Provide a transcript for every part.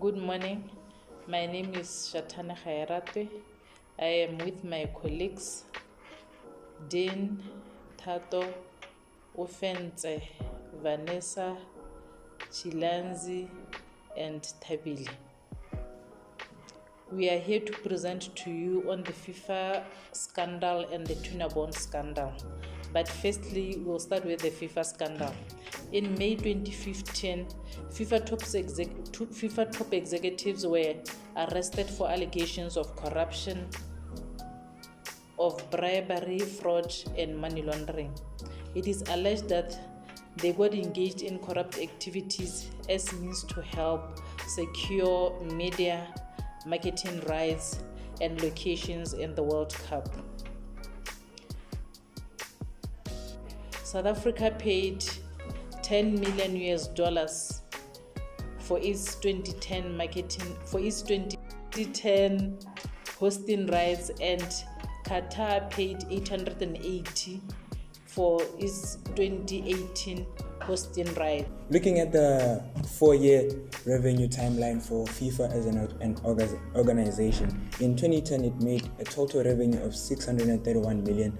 Good morning. My name is Shatana Khairate. I am with my colleagues, Dean, Tato, Ofense, Vanessa, Chilanzi, and Tabili. We are here to present to you on the FIFA scandal and the Tuna Bond scandal. But firstly, we'll start with the FIFA scandal. In May 2015, FIFA top executives were arrested for allegations of corruption, of bribery, fraud, and money laundering. It is alleged that they got engaged in corrupt activities as means to help secure media, marketing rights, and locations in the World Cup. South Africa paid $10 million for its 2010 hosting rights, and Qatar paid $880 for its 2018 hosting rights. Looking at the 4-year revenue timeline for FIFA as an organization, in 2010 it made a total revenue of 631 million,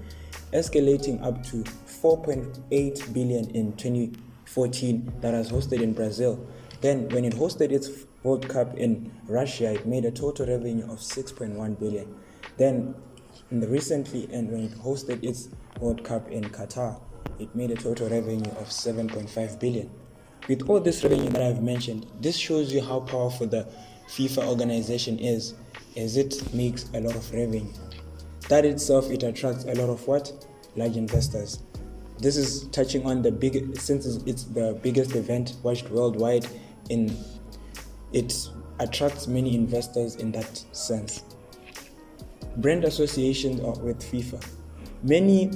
escalating up to 4.8 billion in 2014 that was hosted in Brazil. Then when it hosted its World Cup in Russia, it made a total revenue of 6.1 billion. Then recently, and when it hosted its World Cup in Qatar, it made a total revenue of 7.5 billion. With all this revenue that I've mentioned, this shows you how powerful the FIFA organization is, as it makes a lot of revenue. That itself, it attracts a lot of large investors. This is touching on since it's the biggest event watched worldwide, it attracts many investors in that sense. Brand associations with FIFA. Many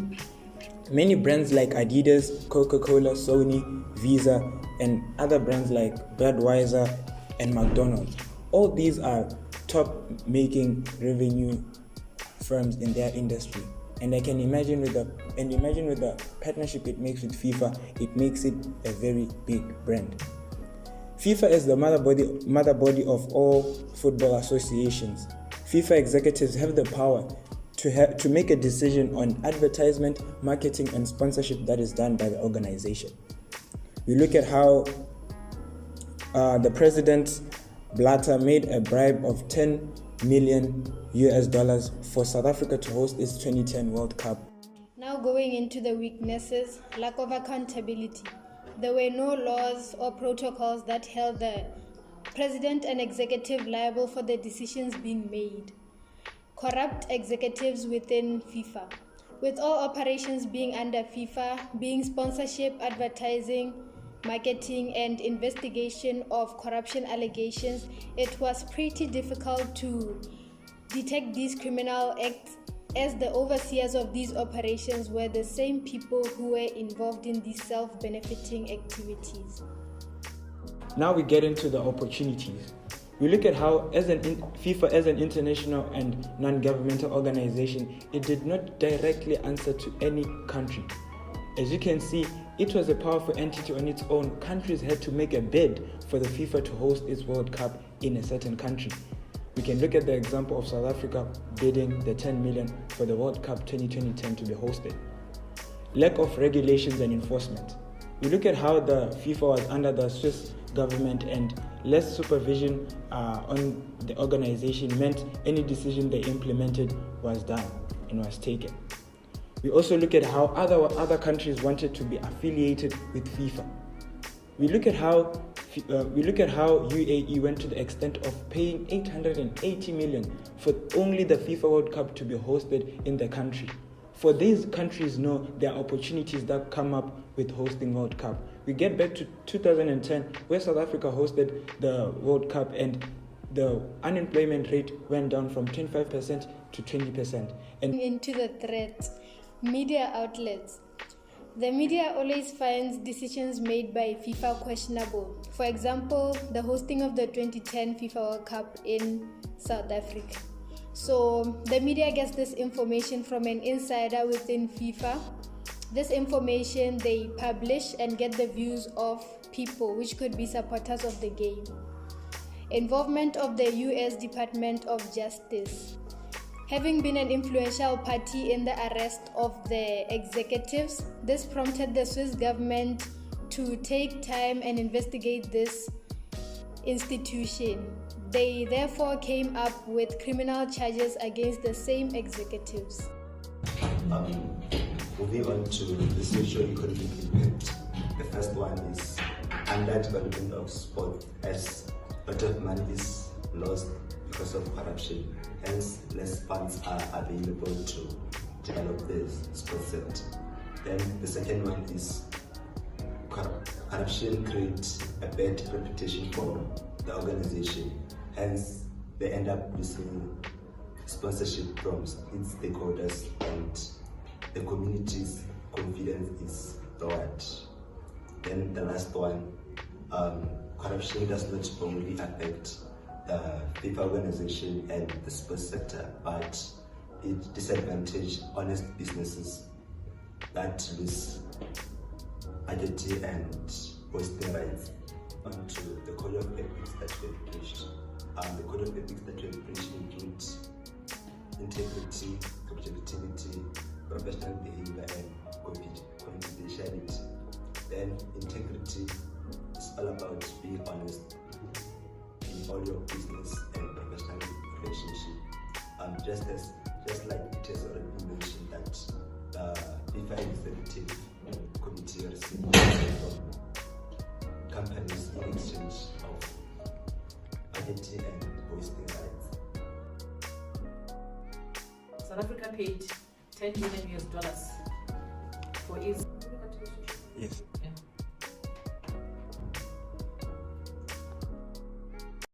brands like Adidas, Coca-Cola, Sony, Visa, and other brands like Budweiser and McDonald's. All these are top making revenue firms in their industry. And I can imagine with the partnership it makes with FIFA, it makes it a very big brand. FIFA is the mother body of all football associations. FIFA executives have the power to make a decision on advertisement, marketing, and sponsorship that is done by the organization. We look at how the president Blatter made a bribe of $10 million for South Africa to host its 2010 World Cup. Now going into the weaknesses, lack of accountability. There were no laws or protocols that held the president and executive liable for the decisions being made. Corrupt executives within FIFA. With all operations being under FIFA, being sponsorship, advertising, marketing, and investigation of corruption allegations, it was pretty difficult to detect these criminal acts, as the overseers of these operations were the same people who were involved in these self-benefiting activities. Now we get into the opportunities. We look at how FIFA as an international and non-governmental organization, it did not directly answer to any country. As you can see, it was a powerful entity on its own. Countries had to make a bid for the FIFA to host its World Cup in a certain country. We can look at the example of South Africa bidding the 10 million for the World Cup 2010 to be hosted. Lack of regulations and enforcement. We look at how the FIFA was under the Swiss government, and less supervision on the organization meant any decision they implemented was done and was taken. We also look at how other countries wanted to be affiliated with FIFA. We look at how UAE went to the extent of paying 880 million for only the FIFA World Cup to be hosted in the country. For these countries know there are opportunities that come up with hosting World Cup. We get back to 2010, where South Africa hosted the World Cup, and the unemployment rate went down from 25% to 20%. And into the threats, media outlets. The media always finds decisions made by FIFA questionable. For example, the hosting of the 2010 FIFA World Cup in South Africa. So the media gets this information from an insider within FIFA. This information they publish and get the views of people which could be supporters of the game. involvement of the US Department of Justice. Having been an influential party in the arrest of the executives, this prompted the Swiss government to take time and investigate this institution. They therefore came up with criminal charges against the same executives. Moving on to the socio-economic impact. The first one is underdevelopment of sport, as a lot of money is lost because of corruption. Hence, less funds are available to develop the sports sector. Then the second one is corruption creates a bad reputation for the organization. Hence, they end up losing sponsorship from its stakeholders, and the community's confidence is lowered. Then the last one, corruption does not only affect the FIFA organization and the sports sector, but it disadvantages honest businesses that lose identity and hosting rights. On to the code of ethics that we have preached. The code of ethics that we have preached includes integrity, objectivity, professional behavior, and confidentiality. Then integrity is all about being honest in all your business and professional relationship. Just like it has already been mentioned that the FIFA Executive Committee received from companies in exchange of identity and hosting rights. South Africa paid $10 million for its. Yes.